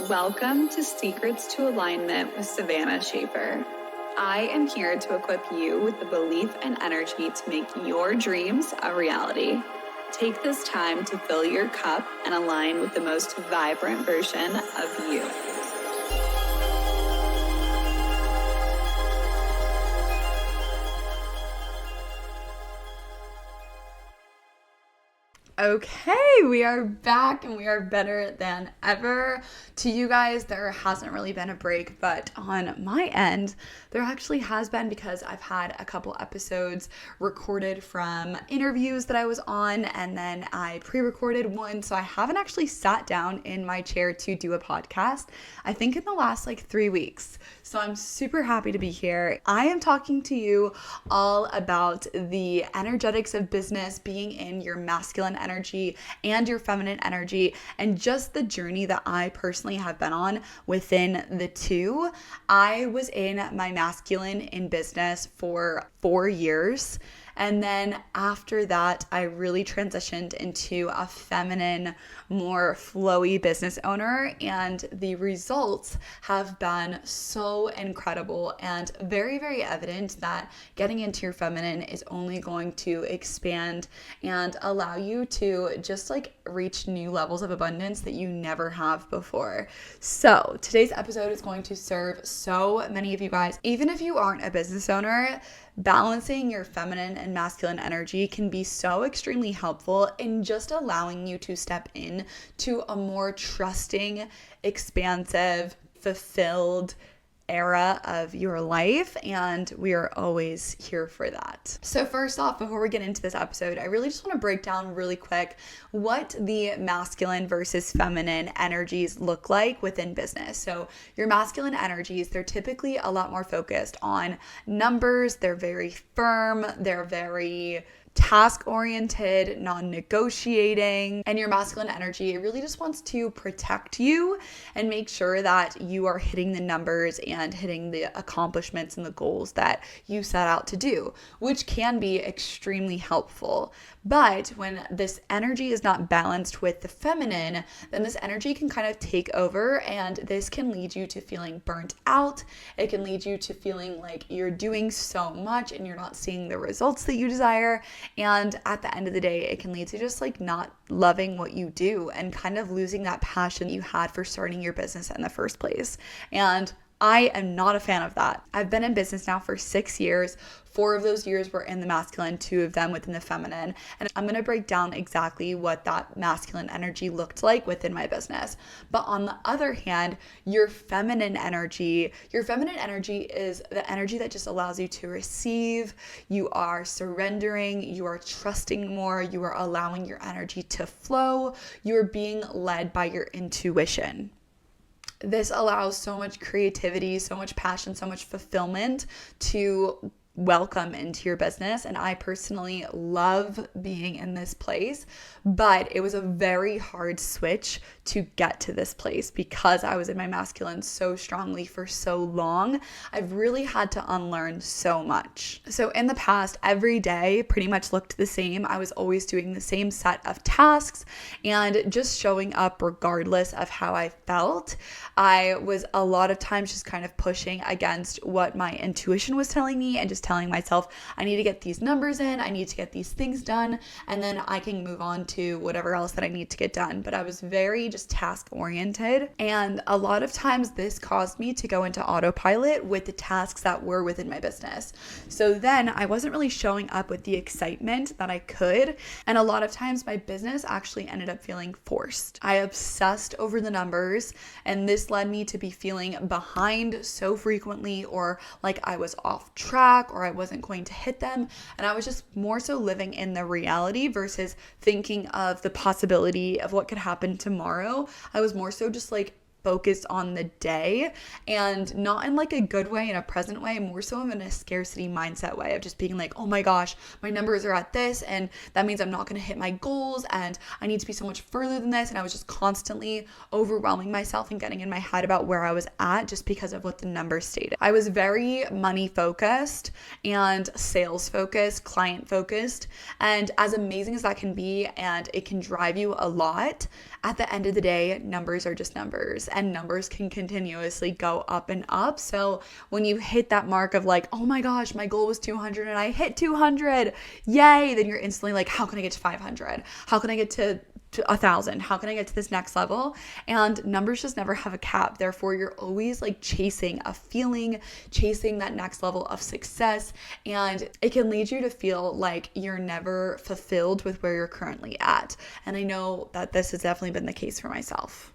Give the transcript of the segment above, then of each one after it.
Welcome to Secrets to Alignment with Savannah Schaffer. I am here to equip you with the belief and energy to make your dreams a reality. Take this time to fill your cup and align with the most vibrant version of you. Okay, we are back and we are better than ever. To you guys, there hasn't really been a break, but on my end, there actually has been because I've had a couple episodes recorded from interviews that I was on, and then I pre-recorded one, so I haven't actually sat down in my chair to do a podcast, I think in the last 3 weeks. So I'm super happy to be here. I am talking to you all about the energetics of business, being in your masculine energy and your feminine energy, and just the journey that I personally have been on within the two. I was in my masculine in business for 4 years. And then after that, I really transitioned into a feminine, more flowy business owner. And the results have been so incredible and very, very evident that getting into your feminine is only going to expand and allow you to just reach new levels of abundance that you never have before. So today's episode is going to serve so many of you guys. Even if you aren't a business owner, balancing your feminine and masculine energy can be so extremely helpful in just allowing you to step in to a more trusting, expansive, fulfilled era of your life, and we are always here for that. So first off, before we get into this episode, I really just want to break down really quick what the masculine versus feminine energies look like within business. So your masculine energies, they're typically a lot more focused on numbers, they're very firm, they're very task-oriented, non-negotiating, and your masculine energy, it really just wants to protect you and make sure that you are hitting the numbers and hitting the accomplishments and the goals that you set out to do, which can be extremely helpful. But when this energy is not balanced with the feminine, then this energy can kind of take over, and this can lead you to feeling burnt out. It can lead you to feeling like you're doing so much and you're not seeing the results that you desire. And at the end of the day, it can lead to just not loving what you do and kind of losing that passion you had for starting your business in the first place. And I am not a fan of that. I've been in business now for 6 years. 4 of those years were in the masculine, 2 of them within the feminine. And I'm going to break down exactly what that masculine energy looked like within my business. But on the other hand, your feminine energy is the energy that just allows you to receive. You are surrendering, you are trusting more, you are allowing your energy to flow, you are being led by your intuition. This allows so much creativity, so much passion, so much fulfillment to welcome into your business. And I personally love being in this place, but it was a very hard switch to get to this place because I was in my masculine so strongly for so long. I've really had to unlearn so much. So in the past, every day pretty much looked the same. I was always doing the same set of tasks and just showing up regardless of how I felt. I was a lot of times just kind of pushing against what my intuition was telling me and just telling myself, I need to get these numbers in, I need to get these things done, and then I can move on to whatever else that I need to get done. But I was very just task oriented, and a lot of times this caused me to go into autopilot with the tasks that were within my business. So then I wasn't really showing up with the excitement that I could, and a lot of times my business actually ended up feeling forced. I obsessed over the numbers, and this led me to be feeling behind so frequently, or like I was off track, or I wasn't going to hit them. And I was just more so living in the reality versus thinking of the possibility of what could happen tomorrow. I was more so just focused on the day, and not in a good way, in a present way, more so in a scarcity mindset way of just being oh my gosh, my numbers are at this, and that means I'm not going to hit my goals, and I need to be so much further than this. And I was just constantly overwhelming myself and getting in my head about where I was at just because of what the numbers stated. I was very money focused and sales focused, client focused, and as amazing as that can be, and it can drive you a lot, at the end of the day, numbers are just numbers. and numbers can continuously go up and up. So when you hit that mark of like, oh my gosh, my goal was 200 and I hit 200, yay, then you're instantly like, how can I get to 500? How can I get to 1,000? How can I get to this next level? And numbers just never have a cap. Therefore, you're always like chasing a feeling, chasing that next level of success. And it can lead you to feel like you're never fulfilled with where you're currently at. And I know that this has definitely been the case for myself.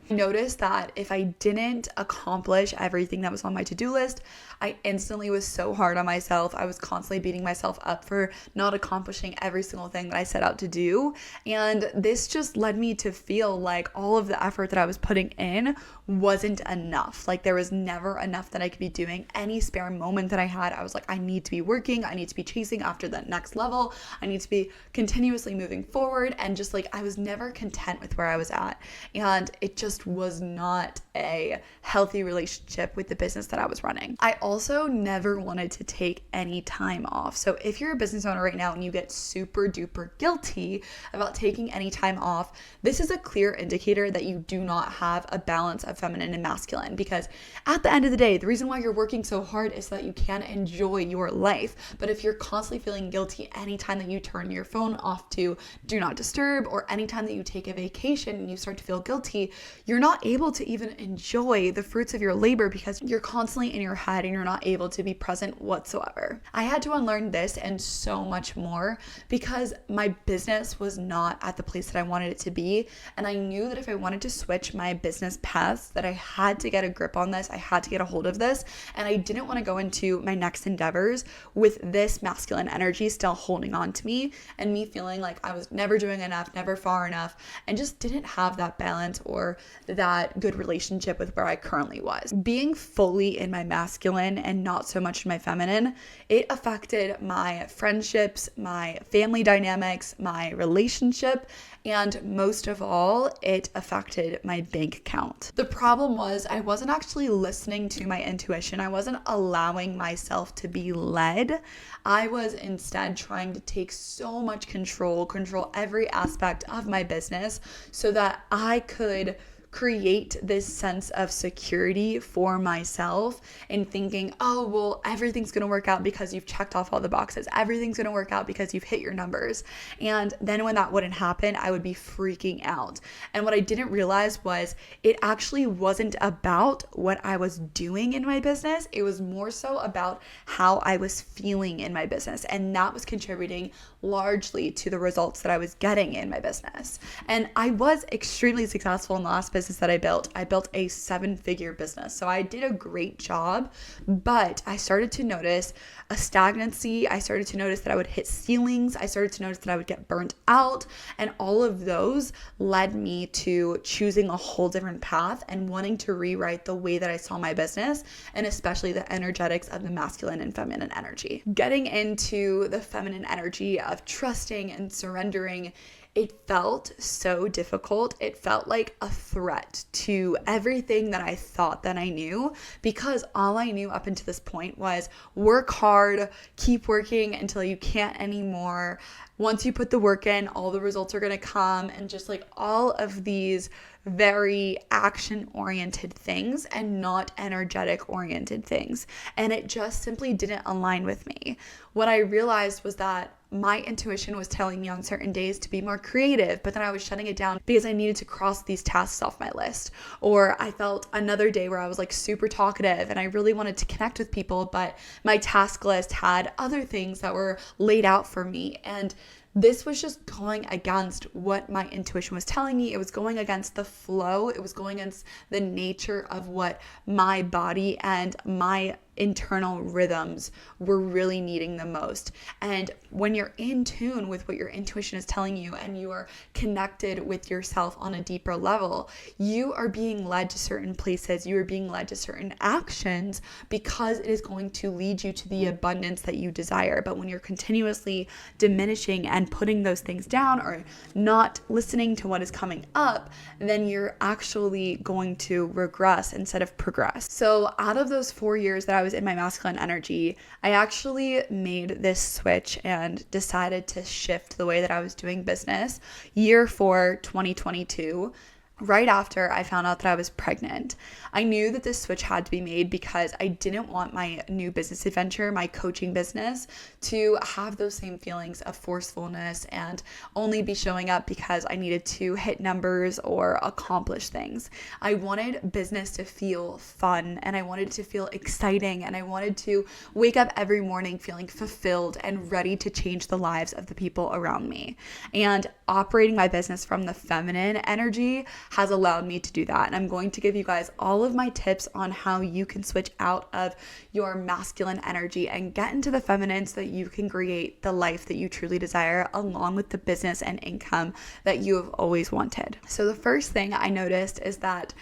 I noticed that if I didn't accomplish everything that was on my to-do list, I instantly was so hard on myself. I was constantly beating myself up for not accomplishing every single thing that I set out to do. And this just led me to feel like all of the effort that I was putting in wasn't enough. Like there was never enough that I could be doing. Any spare moment that I had, I was like, I need to be working. I need to be chasing after that next level. I need to be continuously moving forward. And just like, I was never content with where I was at. And it just was not a healthy relationship with the business that I was running. I also never wanted to take any time off. So if you're a business owner right now and you get super duper guilty about taking any time off, this is a clear indicator that you do not have a balance of feminine and masculine, because at the end of the day, the reason why you're working so hard is so that you can enjoy your life. But if you're constantly feeling guilty anytime that you turn your phone off to do not disturb, or anytime that you take a vacation and you start to feel guilty, you're not able to even enjoy the fruits of your labor because you're constantly in your head and you're not able to be present whatsoever. I had to unlearn this and so much more because my business was not at the place that I wanted it to be. And I knew that if I wanted to switch my business paths, that I had to get a grip on this. I had to get a hold of this. And I didn't want to go into my next endeavors with this masculine energy still holding on to me and me feeling like I was never doing enough, never far enough, and just didn't have that balance or that good relationship with where I currently was. Being fully in my masculine and not so much in my feminine, it affected my friendships, my family dynamics, my relationship, and most of all, it affected my bank account. The problem was I wasn't actually listening to my intuition. I wasn't allowing myself to be led. I was instead trying to take so much control every aspect of my business so that I could create this sense of security for myself and thinking, oh, well, everything's going to work out because you've checked off all the boxes. Everything's going to work out because you've hit your numbers. And then when that wouldn't happen, I would be freaking out. And what I didn't realize was it actually wasn't about what I was doing in my business. It was more so about how I was feeling in my business. And that was contributing largely to the results that I was getting in my business. And I was extremely successful in the last business that I built. I built a 7-figure business. So I did a great job, but I started to notice a stagnancy. I started to notice that I would hit ceilings. I started to notice that I would get burnt out. And all of those led me to choosing a whole different path and wanting to rewrite the way that I saw my business, and especially the energetics of the masculine and feminine energy. Getting into the feminine energy of trusting and surrendering, it felt so difficult. It felt like a threat to everything that I thought that I knew, because all I knew up until this point was work hard, keep working until you can't anymore. Once you put the work in, all the results are going to come, and just like all of these very action-oriented things and not energetic-oriented things. And it just simply didn't align with me. What I realized was that my intuition was telling me on certain days to be more creative, but then I was shutting it down because I needed to cross these tasks off my list. Or I felt another day where I was like super talkative and I really wanted to connect with people, but my task list had other things that were laid out for me. And this was just going against what my intuition was telling me. It was going against the flow. It was going against the nature of what my body and my internal rhythms were really needing the most. And when you're in tune with what your intuition is telling you and you are connected with yourself on a deeper level, you are being led to certain places, you are being led to certain actions because it is going to lead you to the abundance that you desire. But when you're continuously diminishing and putting those things down or not listening to what is coming up, then you're actually going to regress instead of progress. So out of those 4 years that I was in my masculine energy, I actually made this switch and decided to shift the way that I was doing business. Year 4, 2022, right after I found out that I was pregnant. I knew that this switch had to be made because I didn't want my new business adventure, my coaching business, to have those same feelings of forcefulness and only be showing up because I needed to hit numbers or accomplish things. I wanted business to feel fun, and I wanted it to feel exciting, and I wanted to wake up every morning feeling fulfilled and ready to change the lives of the people around me. And operating my business from the feminine energy has allowed me to do that. And I'm going to give you guys all of my tips on how you can switch out of your masculine energy and get into the feminine so that you can create the life that you truly desire, along with the business and income that you have always wanted. So the first thing I noticed is that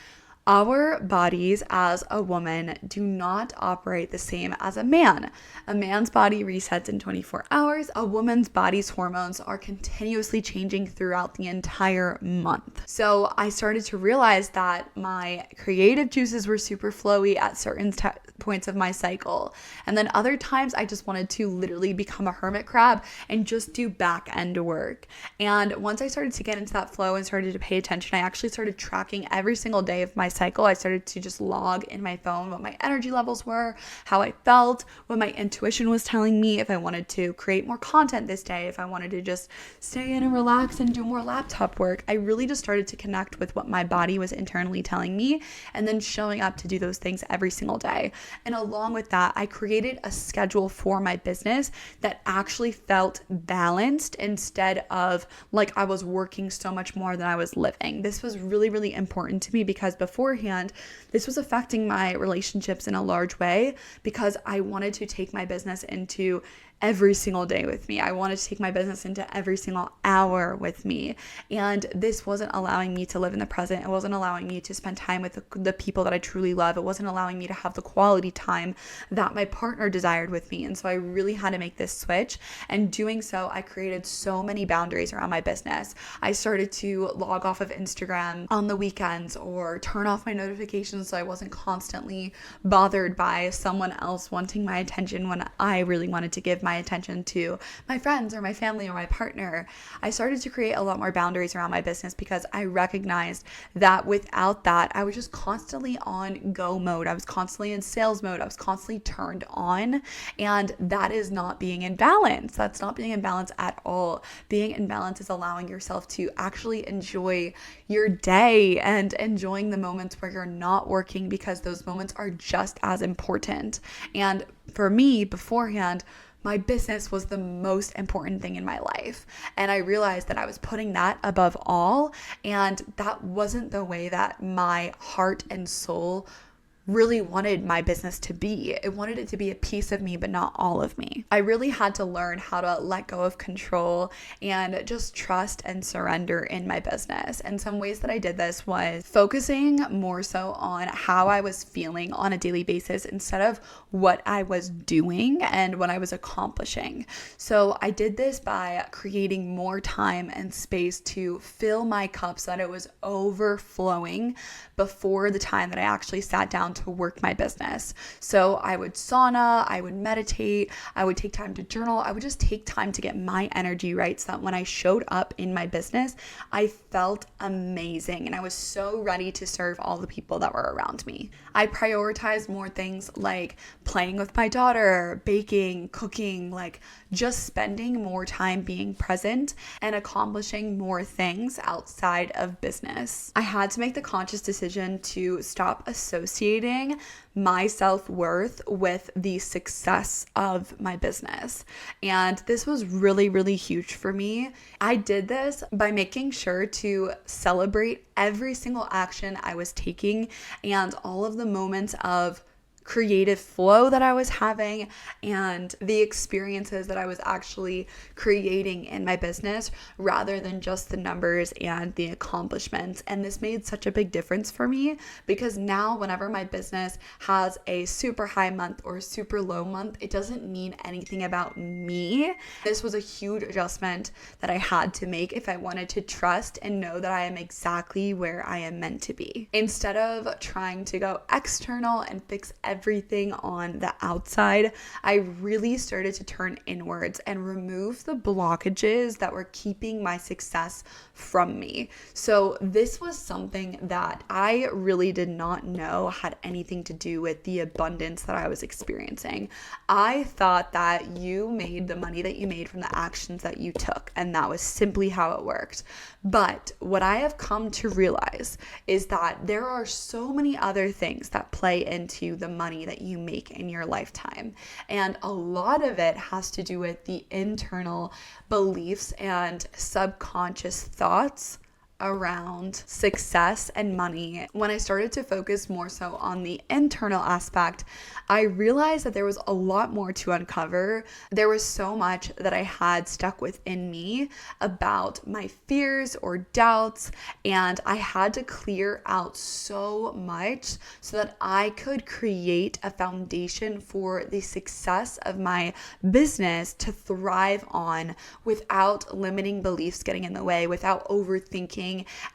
our bodies as a woman do not operate the same as a man. A man's body resets in 24 hours. A woman's body's hormones are continuously changing throughout the entire month. So I started to realize that my creative juices were super flowy at certain points of my cycle. And then other times I just wanted to literally become a hermit crab and just do back end work. And once I started to get into that flow and started to pay attention, I actually started tracking every single day of my cycle. I started to just log in my phone what my energy levels were, how I felt, what my intuition was telling me, if I wanted to create more content this day, if I wanted to just stay in and relax and do more laptop work. I really just started to connect with what my body was internally telling me and then showing up to do those things every single day. And along with that, I created a schedule for my business that actually felt balanced instead of like I was working so much more than I was living. This was really, really important to me because beforehand, this was affecting my relationships in a large way because I wanted to take my business into every single day with me. I wanted to take my business into every single hour with me. And this wasn't allowing me to live in the present. It wasn't allowing me to spend time with the people that I truly love. It wasn't allowing me to have the quality time that my partner desired with me. And so I really had to make this switch. And doing so, I created so many boundaries around my business. I started to log off of Instagram on the weekends or turn off my notifications so I wasn't constantly bothered by someone else wanting my attention when I really wanted to give my attention to my friends or my family or my partner. I started to create a lot more boundaries around my business because I recognized that without that, I was just constantly on go mode. I was constantly in sales mode. I was constantly turned on, and that is not being in balance. That's not being in balance at all. Being in balance is allowing yourself to actually enjoy your day and enjoying the moments where you're not working, because those moments are just as important. And for me, beforehand, my business was the most important thing in my life. And I realized that I was putting that above all. And that wasn't the way that my heart and soul really wanted my business to be. It wanted it to be a piece of me, but not all of me. I really had to learn how to let go of control and just trust and surrender in my business. And some ways that I did this was focusing more so on how I was feeling on a daily basis instead of what I was doing and what I was accomplishing. So I did this by creating more time and space to fill my cup so that it was overflowing before the time that I actually sat down to work my business. So I would sauna, I would meditate, I would take time to journal. I would just take time to get my energy right so that when I showed up in my business, I felt amazing and I was so ready to serve all the people that were around me. I prioritized more things like playing with my daughter, baking, cooking, like just spending more time being present and accomplishing more things outside of business. I had to make the conscious decision to stop associating my self-worth with the success of my business. And this was really, really huge for me. I did this by making sure to celebrate every single action I was taking and all of the moments of creative flow that I was having and the experiences that I was actually creating in my business rather than just the numbers and the accomplishments. And this made such a big difference for me because now whenever my business has a super high month or super low month, it doesn't mean anything about me. This was a huge adjustment that I had to make if I wanted to trust and know that I am exactly where I am meant to be. Instead of trying to go external and fix everything everything on the outside, I really started to turn inwards and remove the blockages that were keeping my success from me. So this was something that I really did not know had anything to do with the abundance that I was experiencing. I thought that you made the money that you made from the actions that you took, and that was simply how it worked. But what I have come to realize is that there are so many other things that play into the money that you make in your lifetime. And a lot of it has to do with the internal beliefs and subconscious thoughts around success and money. When I started to focus more so on the internal aspect, I realized that there was a lot more to uncover. There was so much that I had stuck within me about my fears or doubts, and I had to clear out so much so that I could create a foundation for the success of my business to thrive on without limiting beliefs getting in the way, without overthinking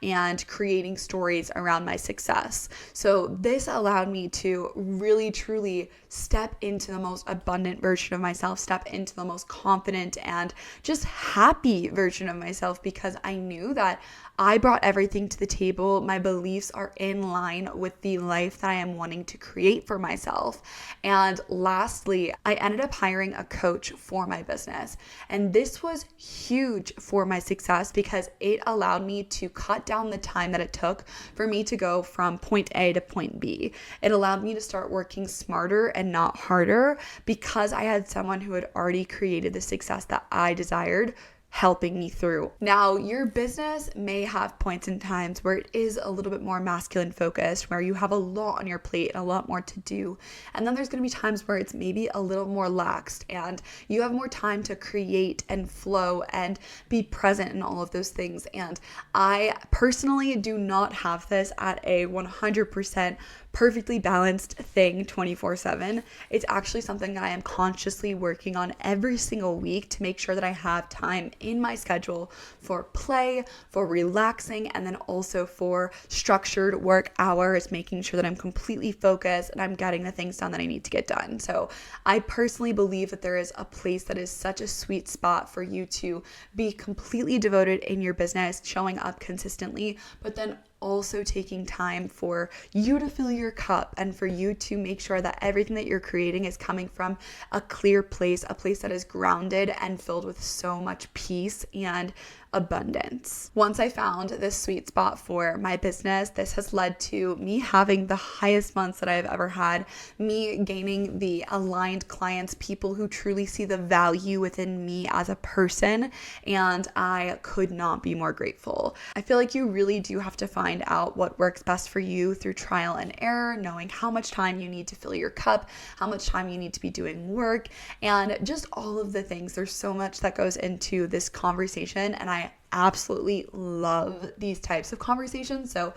and creating stories around my success. So this allowed me to really truly step into the most abundant version of myself, step into the most confident and just happy version of myself, because I knew that I brought everything to the table. My beliefs are in line with the life that I am wanting to create for myself. And lastly, I ended up hiring a coach for my business. And this was huge for my success because it allowed me to cut down the time that it took for me to go from point A to point B. It allowed me to start working smarter and not harder because I had someone who had already created the success that I desired helping me through. Now, your business may have points and times where it is a little bit more masculine focused, where you have a lot on your plate and a lot more to do. And then there's going to be times where it's maybe a little more laxed and you have more time to create and flow and be present in all of those things. And I personally do not have this at a 100% perfectly balanced thing 24/7. It's actually something that I am consciously working on every single week to make sure that I have time in my schedule for play, for relaxing, and then also for structured work hours, making sure that I'm completely focused and I'm getting the things done that I need to get done. So I personally believe that there is a place that is such a sweet spot for you to be completely devoted in your business, showing up consistently, but then also taking time for you to fill your cup and for you to make sure that everything that you're creating is coming from a clear place, a place that is grounded and filled with so much peace and abundance. Once I found this sweet spot for my business, this has led to me having the highest months that I've ever had, me gaining the aligned clients, people who truly see the value within me as a person, and I could not be more grateful. I feel like you really do have to find out what works best for you through trial and error, knowing how much time you need to fill your cup, how much time you need to be doing work, and just all of the things. There's so much that goes into this conversation, and I absolutely love these types of conversations. So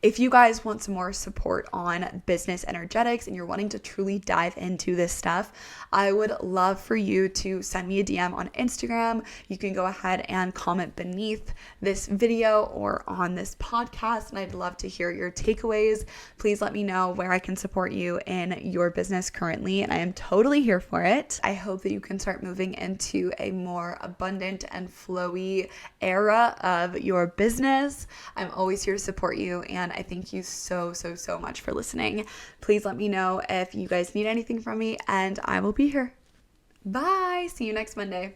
if you guys want some more support on business energetics and you're wanting to truly dive into this stuff, I would love for you to send me a DM on Instagram. You can go ahead and comment beneath this video or on this podcast, and I'd love to hear your takeaways. Please let me know where I can support you in your business currently, and I am totally here for it. I hope that you can start moving into a more abundant and flowy era of your business. I'm always here to support you, and I thank you so much for listening. Please let me know if you guys need anything from me, and I will be here. Bye. See you next Monday.